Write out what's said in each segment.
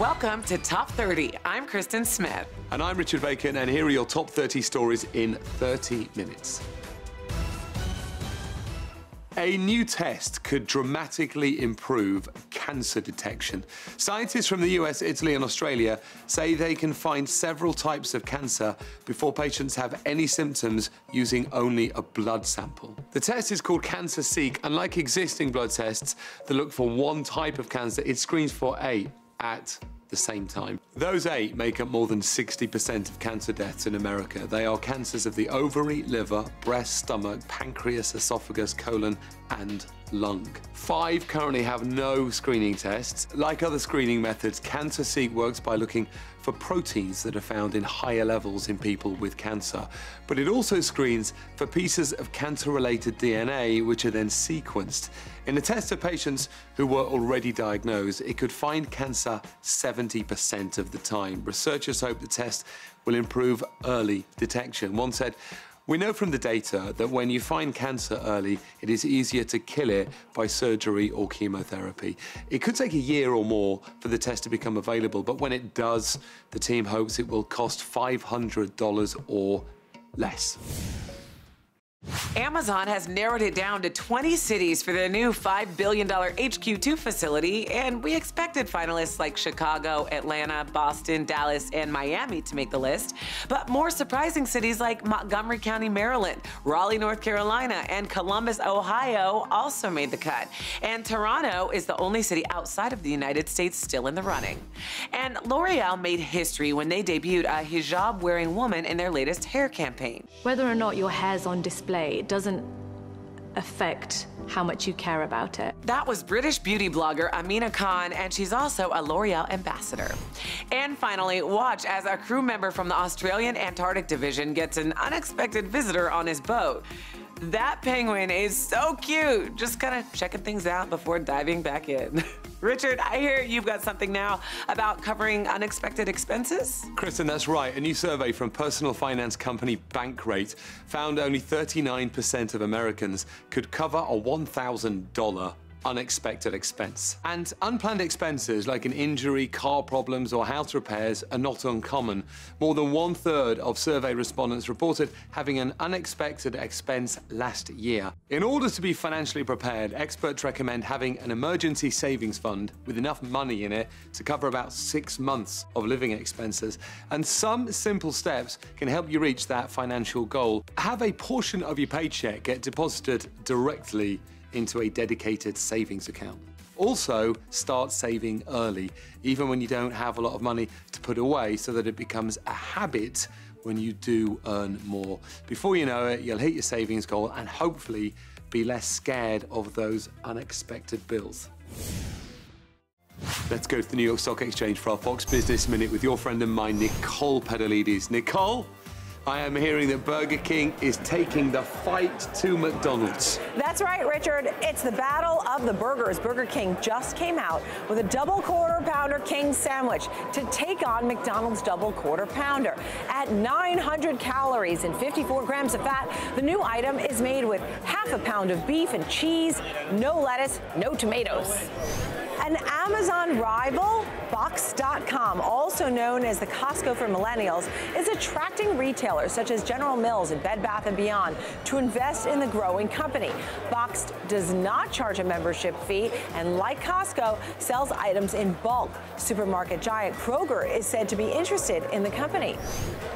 Welcome to Top 30. I'm Kristen Smith. And I'm Richard Bacon, and here are your top 30 stories in 30 minutes. A new test could dramatically improve cancer detection. Scientists from the US, Italy and Australia say they can find several types of cancer before patients have any symptoms using only a blood sample. The test is called CancerSeek. Unlike existing blood tests that look for one type of cancer, it screens for 8 at the same time. Those 8 make up more than 60% of cancer deaths in America. They are cancers of the ovary, liver, breast, stomach, pancreas, esophagus, colon, and lung. 5 currently have no screening tests. Like other screening methods, CancerSeek works by looking for proteins that are found in higher levels in people with cancer. But it also screens for pieces of cancer-related DNA, which are then sequenced. In a test of patients who were already diagnosed, it could find cancer 70% of the time. Researchers hope the test will improve early detection. One said, "We know from the data that when you find cancer early, it is easier to kill it by surgery or chemotherapy. It could take a year or more for the test to become available, but when it does, the team hopes it will cost $500 or less." Amazon has narrowed it down to 20 cities for their new $5 billion HQ2 facility, and we expected finalists like Chicago, Atlanta, Boston, Dallas, and Miami to make the list. But more surprising cities like Montgomery County, Maryland, Raleigh, North Carolina, and Columbus, Ohio also made the cut. And Toronto is the only city outside of the United States still in the running. And L'Oreal made history when they debuted a hijab-wearing woman in their latest hair campaign. Whether or not your hair's on display, it doesn't affect how much you care about it. That was British beauty blogger Amina Khan, and she's also a L'Oreal ambassador. And finally, watch as a crew member from the Australian Antarctic Division gets an unexpected visitor on his boat. That penguin is so cute, just kind of checking things out before diving back in. Richard, I hear you've got something now about covering unexpected expenses? Kristen, that's right. A new survey from personal finance company Bankrate found only 39% of Americans could cover a $1,000 unexpected expense. And unplanned expenses like an injury, car problems, or house repairs are not uncommon. More than 1/3 of survey respondents reported having an unexpected expense last year. In order to be financially prepared, experts recommend having an emergency savings fund with enough money in it to cover about 6 months of living expenses. And some simple steps can help you reach that financial goal. Have a portion of your paycheck get deposited directly into a dedicated savings account. Also, start saving early, even when you don't have a lot of money to put away, so that it becomes a habit when you do earn more. Before you know it, you'll hit your savings goal and hopefully be less scared of those unexpected bills. Let's go to the New York Stock Exchange for our Fox Business Minute with your friend and mine, Nicole Pedalides. Nicole? I am hearing that Burger King is taking the fight to McDonald's. That's right, Richard. It's the battle of the burgers. Burger King just came out with a double quarter pounder King sandwich to take on McDonald's double quarter pounder. At 900 calories and 54 grams of fat, the new item is made with half a pound of beef and cheese, no lettuce, no tomatoes. An Amazon rival, Box.com, also known as the Costco for millennials, is attracting retailers such as General Mills and Bed Bath & Beyond to invest in the growing company. Boxed does not charge a membership fee and, like Costco, sells items in bulk. Supermarket giant Kroger is said to be interested in the company.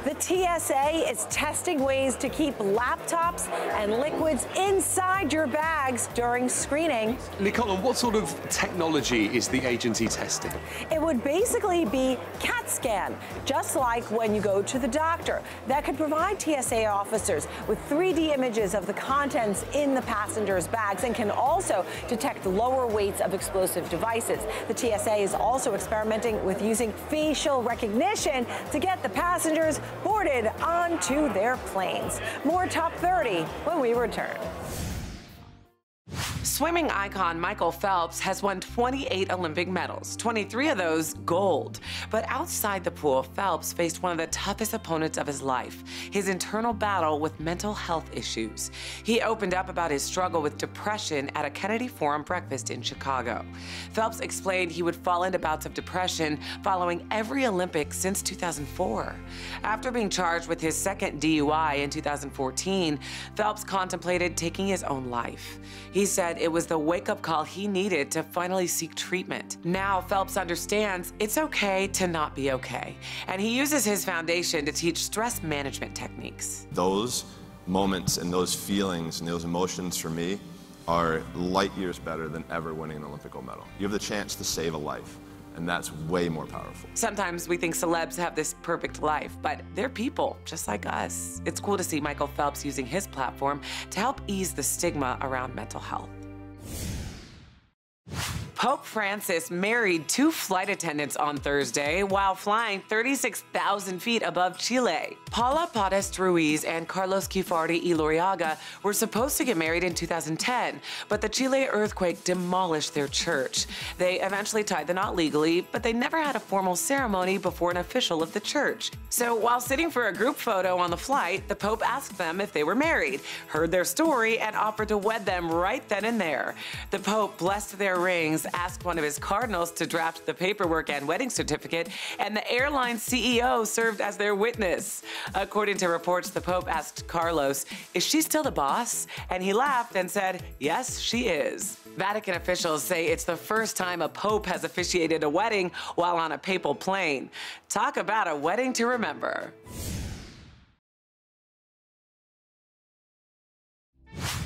The TSA is testing ways to keep laptops and liquids inside your bags during screening. Nicole, what sort of technology is the agency testing? It would basically be CAT scan, just like when you go to the doctor. That could provide TSA officers with 3D images of the contents in the passengers' bags and can also detect lower weights of explosive devices. The TSA is also experimenting with using facial recognition to get the passengers boarded onto their planes. More Top 30 when we return. Swimming icon Michael Phelps has won 28 Olympic medals, 23 of those gold. But outside the pool, Phelps faced one of the toughest opponents of his life, his internal battle with mental health issues. He opened up about his struggle with depression at a Kennedy Forum breakfast in Chicago. Phelps explained he would fall into bouts of depression following every Olympics since 2004. After being charged with his second DUI in 2014, Phelps contemplated taking his own life. He said it was the wake-up call he needed to finally seek treatment. Now Phelps understands it's okay to not be okay, and he uses his foundation to teach stress management techniques. Those moments and those feelings and those emotions for me are light years better than ever winning an Olympic gold medal. You have the chance to save a life, and that's way more powerful. Sometimes we think celebs have this perfect life, but they're people just like us. It's cool to see Michael Phelps using his platform to help ease the stigma around mental health. Pope Francis married 2 flight attendants on Thursday while flying 36,000 feet above Chile. Paula Podest Ruiz and Carlos Kifardi Iloriaga were supposed to get married in 2010, but the Chile earthquake demolished their church. They eventually tied the knot legally, but they never had a formal ceremony before an official of the church. So while sitting for a group photo on the flight, the Pope asked them if they were married, heard their story, and offered to wed them right then and there. The Pope blessed their rings, asked one of his cardinals to draft the paperwork and wedding certificate, and the airline CEO served as their witness. According to reports, the Pope asked Carlos, "Is she still the boss?" And he laughed and said, "Yes, she is." Vatican officials say it's the first time a pope has officiated a wedding while on a papal plane. Talk about a wedding to remember.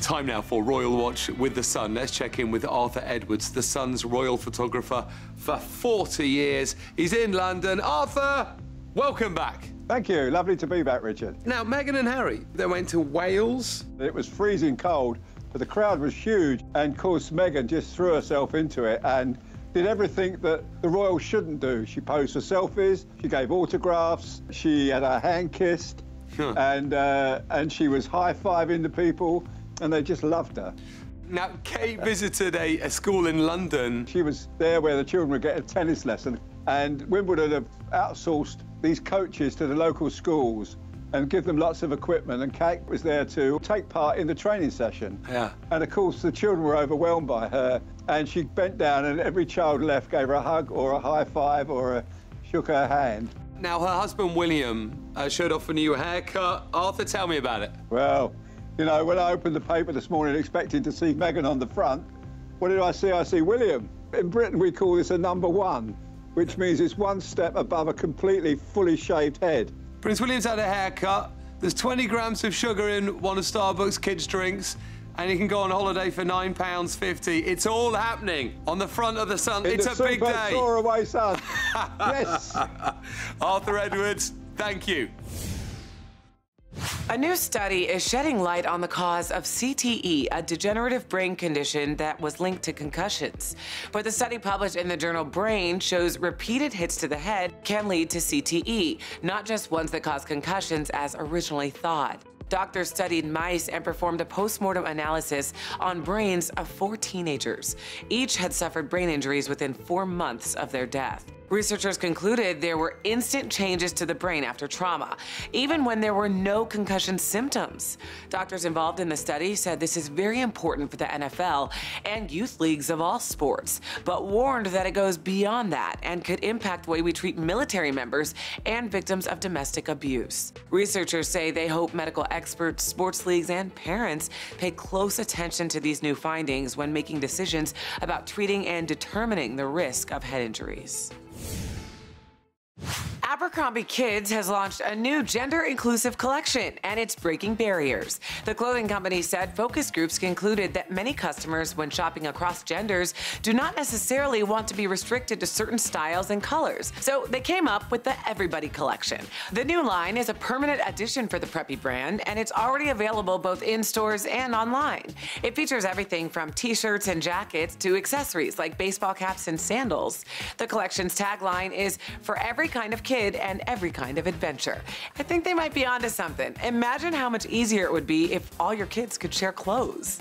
Time now for Royal Watch with The Sun. Let's check in with Arthur Edwards, The Sun's royal photographer for 40 years. He's in London. Arthur, welcome back. Thank you. Lovely to be back, Richard. Now, Meghan and Harry, they went to Wales. It was freezing cold, but the crowd was huge. And, of course, Meghan just threw herself into it and did everything that the royals shouldn't do. She posed for selfies, she gave autographs, she had her hand kissed, and she was high-fiving the people, and they just loved her. Now, Kate visited a school in London. She was there where the children were getting a tennis lesson, and Wimbledon have outsourced these coaches to the local schools and give them lots of equipment, and Kate was there to take part in the training session. Yeah. And of course the children were overwhelmed by her, and she bent down and every child left gave her a hug or a high five or shook her hand. Now, her husband William showed off a new haircut. Arthur, tell me about it. Well, you know, when I opened the paper this morning expecting to see Meghan on the front, what did I see? I see William. In Britain we call this a #1, which means it's one step above a completely fully shaved head. Prince William's had a haircut. There's 20 grams of sugar in one of Starbucks kids' drinks, and you can go on holiday for £9.50. It's all happening on the front of The Sun. It's a big day. Soar away, son. Yes. Arthur Edwards, thank you. A new study is shedding light on the cause of CTE, a degenerative brain condition that was linked to concussions. But the study published in the journal Brain shows repeated hits to the head can lead to CTE, not just ones that cause concussions as originally thought. Doctors studied mice and performed a post-mortem analysis on brains of 4 teenagers. Each had suffered brain injuries within 4 months of their death. Researchers concluded there were instant changes to the brain after trauma, even when there were no concussion symptoms. Doctors involved in the study said this is very important for the NFL and youth leagues of all sports, but warned that it goes beyond that and could impact the way we treat military members and victims of domestic abuse. Researchers say they hope medical experts, sports leagues, and parents pay close attention to these new findings when making decisions about treating and determining the risk of head injuries. Abercrombie Kids has launched a new gender-inclusive collection, and it's breaking barriers. The clothing company said focus groups concluded that many customers, when shopping across genders, do not necessarily want to be restricted to certain styles and colors. So they came up with the Everybody collection. The new line is a permanent addition for the preppy brand, and it's already available both in stores and online. It features everything from t-shirts and jackets to accessories like baseball caps and sandals. The collection's tagline is "For every kind of kid and every kind of adventure." I think they might be onto something. Imagine how much easier it would be if all your kids could share clothes.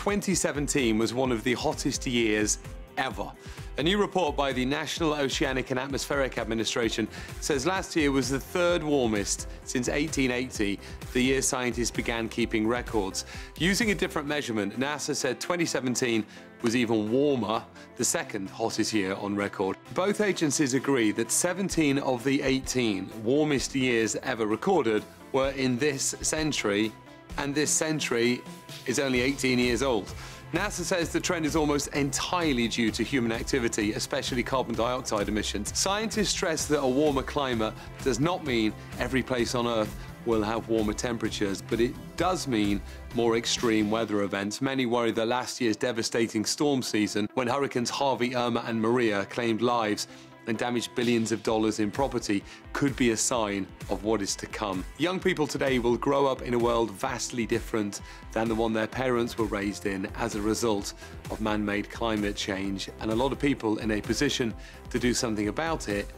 2017 was one of the hottest years ever. A new report by the National Oceanic and Atmospheric Administration says last year was the third warmest since 1880, the year scientists began keeping records. Using a different measurement, NASA said 2017 was even warmer, the second hottest year on record. Both agencies agree that 17 of the 18 warmest years ever recorded were in this century, and this century is only 18 years old. NASA says the trend is almost entirely due to human activity, especially carbon dioxide emissions. Scientists stress that a warmer climate does not mean every place on Earth will have warmer temperatures, but it does mean more extreme weather events. Many worry that last year's devastating storm season, when hurricanes Harvey, Irma and Maria claimed lives and damaged billions of dollars in property, could be a sign of what is to come. Young people today will grow up in a world vastly different than the one their parents were raised in as a result of man-made climate change, and a lot of people in a position to do something about it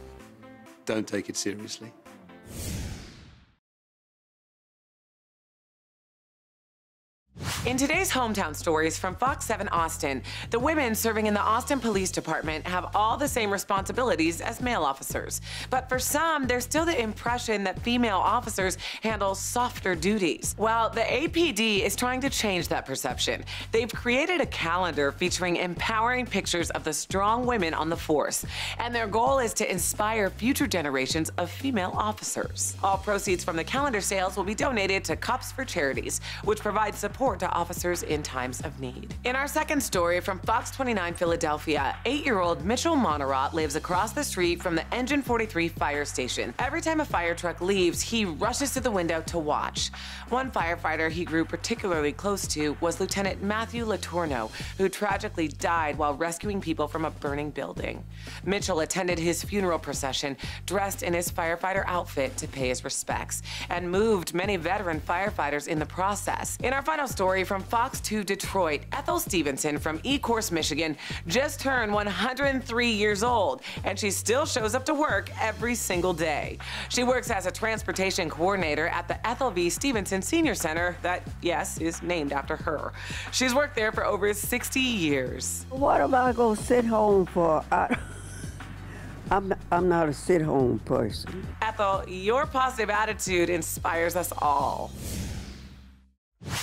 don't take it seriously. In today's Hometown Stories from Fox 7 Austin, the women serving in the Austin Police Department have all the same responsibilities as male officers. But for some, there's still the impression that female officers handle softer duties. Well, the APD is trying to change that perception. They've created a calendar featuring empowering pictures of the strong women on the force, and their goal is to inspire future generations of female officers. All proceeds from the calendar sales will be donated to Cops for Charities, which provides support to officers in times of need. In our second story from Fox 29 Philadelphia, 8-year-old Mitchell Monarot lives across the street from the Engine 43 fire station. Every time a fire truck leaves, he rushes to the window to watch. One firefighter he grew particularly close to was Lieutenant Matthew Letourneau, who tragically died while rescuing people from a burning building. Mitchell attended his funeral procession dressed in his firefighter outfit to pay his respects, and moved many veteran firefighters in the process. In our final story from Fox 2 Detroit, Ethel Stevenson from Ecorse, Michigan, just turned 103 years old, and she still shows up to work every single day. She works as a transportation coordinator at the Ethel V. Stevenson Senior Center that, yes, is named after her. She's worked there for over 60 years. What am I gonna sit home for? I'm not a sit-home person. Ethel, your positive attitude inspires us all.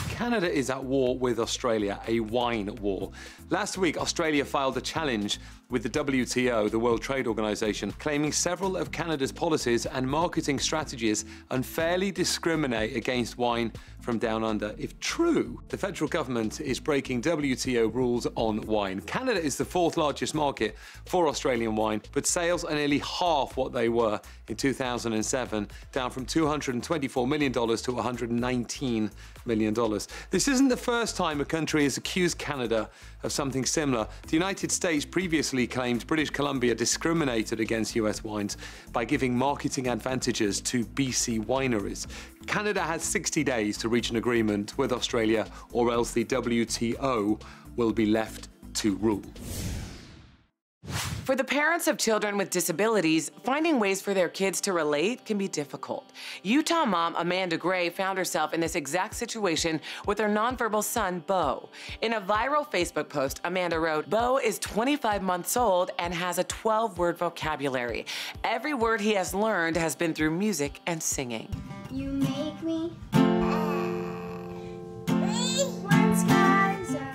Canada is at war with Australia, a wine war. Last week, Australia filed a challenge with the WTO, the World Trade Organization, claiming several of Canada's policies and marketing strategies unfairly discriminate against wine from down under. If true, the federal government is breaking WTO rules on wine. Canada is the fourth largest market for Australian wine, but sales are nearly half what they were in 2007, down from $224 million to $119 million. This isn't the first time a country has accused Canada of something similar. The United States previously claimed British Columbia discriminated against US wines by giving marketing advantages to BC wineries. Canada has 60 days to reach an agreement with Australia, or else the WTO will be left to rule. For the parents of children with disabilities, finding ways for their kids to relate can be difficult. Utah mom Amanda Gray found herself in this exact situation with her nonverbal son, Beau. In a viral Facebook post, Amanda wrote, "Beau is 25 months old and has a 12-word vocabulary. Every word he has learned has been through music and singing." You make me when skies are.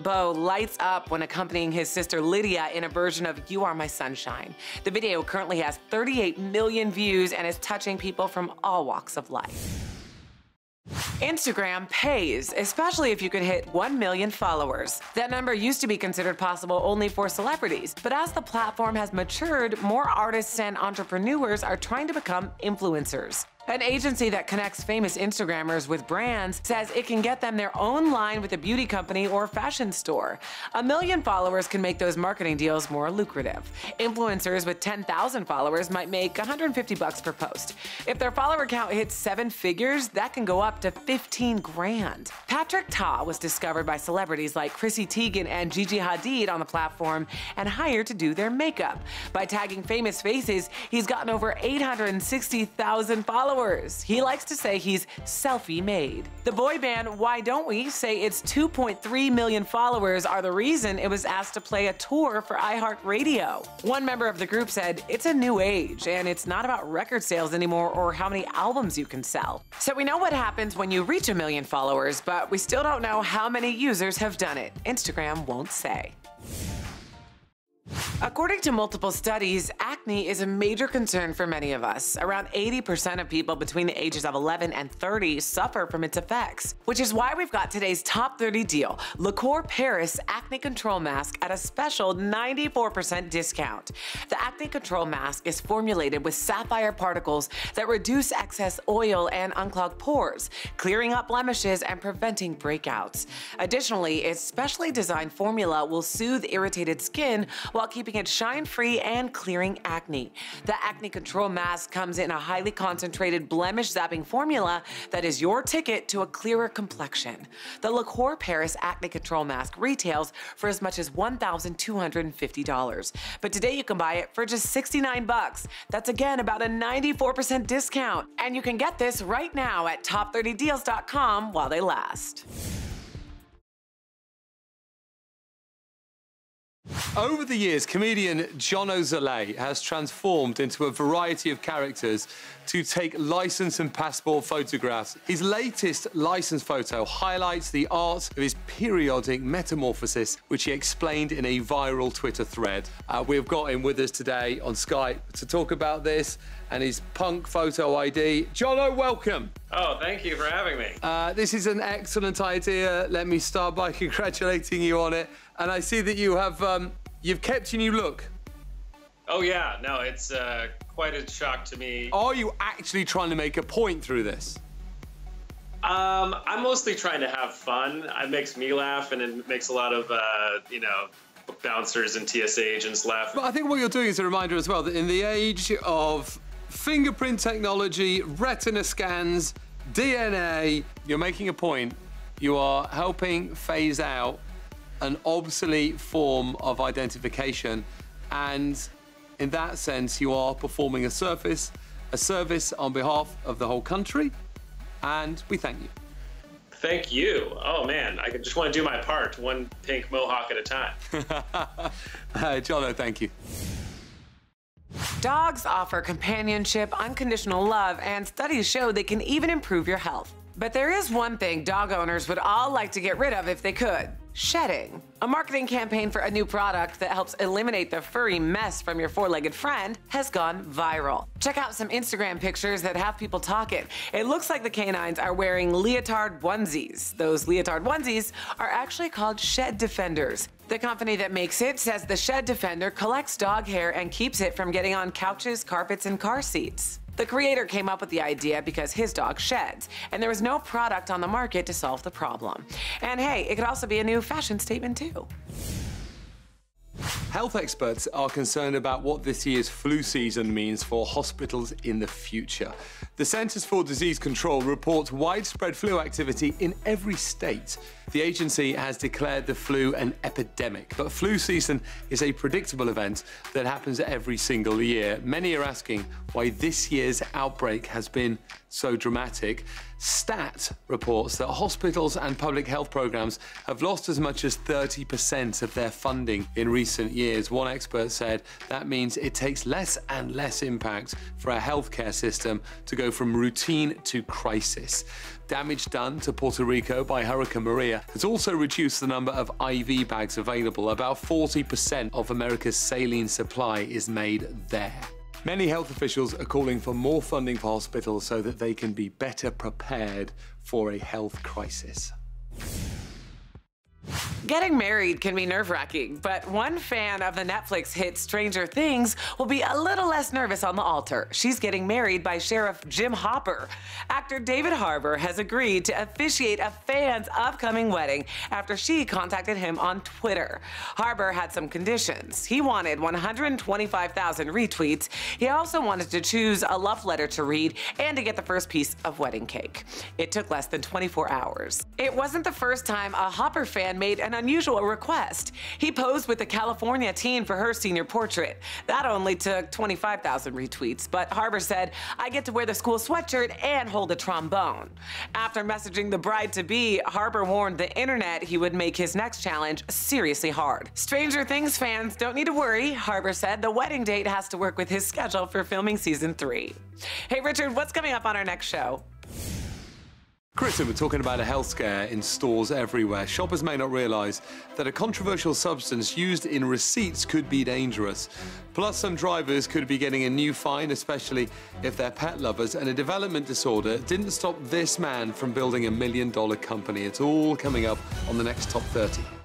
Beau lights up when accompanying his sister Lydia in a version of You Are My Sunshine. The video currently has 38 million views and is touching people from all walks of life. Instagram pays, especially if you can hit 1 million followers. That number used to be considered possible only for celebrities, but as the platform has matured, more artists and entrepreneurs are trying to become influencers. An agency that connects famous Instagrammers with brands says it can get them their own line with a beauty company or fashion store. 1 million followers can make those marketing deals more lucrative. Influencers with 10,000 followers might make $150 per post. If their follower count hits 7 figures, that can go up to 15 grand. Patrick Ta was discovered by celebrities like Chrissy Teigen and Gigi Hadid on the platform and hired to do their makeup. By tagging famous faces, he's gotten over 860,000 followers followers. He likes to say he's selfie-made. The boy band Why Don't We say its 2.3 million followers are the reason it was asked to play a tour for iHeartRadio. One member of the group said, "It's a new age, and it's not about record sales anymore or how many albums you can sell." So we know what happens when you reach 1 million followers, but we still don't know how many users have done it. Instagram won't say. According to multiple studies, acne is a major concern for many of us. Around 80% of people between the ages of 11 and 30 suffer from its effects, which is why we've got today's top 30 deal, Liqueur Paris Acne Control Mask at a special 94% discount. The Acne Control Mask is formulated with sapphire particles that reduce excess oil and unclog pores, clearing up blemishes and preventing breakouts. Additionally, its specially designed formula will soothe irritated skin while keeping it shine-free and clearing acne. The Acne Control Mask comes in a highly concentrated blemish-zapping formula that is your ticket to a clearer complexion. The Liqueur Paris Acne Control Mask retails for as much as $1,250, but today you can buy it for just $69. That's again about a 94% discount, and you can get this right now at top30deals.com while they last. Over the years, comedian Nosily has transformed into a variety of characters to take license and passport photographs. His latest license photo highlights the art of his periodic metamorphosis, which he explained in a viral Twitter thread. We've got him with us today on Skype to talk about this and his punk photo ID. Jono, welcome. Oh, thank you for having me. This is an excellent idea. Let me start by congratulating you on it. And I see that you have, you've kept your new look. Oh yeah, no, it's quite a shock to me. Are you actually trying to make a point through this? I'm mostly trying to have fun. It makes me laugh, and it makes a lot of, you know, bouncers and TSA agents laugh. But I think what you're doing is a reminder as well that in the age of fingerprint technology, retina scans, DNA, you're making a point. You are helping phase out an obsolete form of identification, and in that sense you are performing a service on behalf of the whole country, and we thank you. Thank you. Oh man, I just want to do my part, one pink mohawk at a time. Jono, thank you. Dogs offer companionship, unconditional love, and studies show they can even improve your health. But there is one thing dog owners would all like to get rid of if they could: shedding. A marketing campaign for a new product that helps eliminate the furry mess from your four-legged friend has gone viral. Check out some Instagram pictures that have people talking. It looks like the canines are wearing leotard onesies. Those leotard onesies are actually called Shed Defenders. The company that makes it says the Shed Defender collects dog hair and keeps it from getting on couches, carpets, and car seats. The creator came up with the idea because his dog sheds, and there was no product on the market to solve the problem. And hey, it could also be a new fashion statement too. Health experts are concerned about what this year's flu season means for hospitals in the future. The Centers for Disease Control reports widespread flu activity in every state. The agency has declared the flu an epidemic, but flu season is a predictable event that happens every single year. Many are asking why this year's outbreak has been so dramatic. STAT reports that hospitals and public health programs have lost as much as 30% of their funding in recent years. One expert said that means it takes less and less impact for our healthcare system to go from routine to crisis. Damage done to Puerto Rico by Hurricane Maria has also reduced the number of IV bags available. About 40% of America's saline supply is made there. Many health officials are calling for more funding for hospitals so that they can be better prepared for a health crisis. Getting married can be nerve-wracking, but one fan of the Netflix hit Stranger Things will be a little less nervous on the altar. She's getting married by Sheriff Jim Hopper. Actor David Harbour has agreed to officiate a fan's upcoming wedding after she contacted him on Twitter. Harbour had some conditions. He wanted 125,000 retweets. He also wanted to choose a love letter to read and to get the first piece of wedding cake. It took less than 24 hours. It wasn't the first time a Hopper fan made an unusual request. He posed with a California teen for her senior portrait. That only took 25,000 retweets, but Harper said, "I get to wear the school sweatshirt and hold a trombone." After messaging the bride-to-be, Harper warned the internet he would make his next challenge seriously hard. Stranger Things fans don't need to worry. Harper said the wedding date has to work with his schedule for filming season 3. Hey, Richard, what's coming up on our next show? Chris, we're talking about a health scare in stores everywhere. Shoppers may not realise that a controversial substance used in receipts could be dangerous. Plus, some drivers could be getting a new fine, especially if they're pet lovers. And a development disorder didn't stop this man from building $1 million company. It's all coming up on the next Top 30.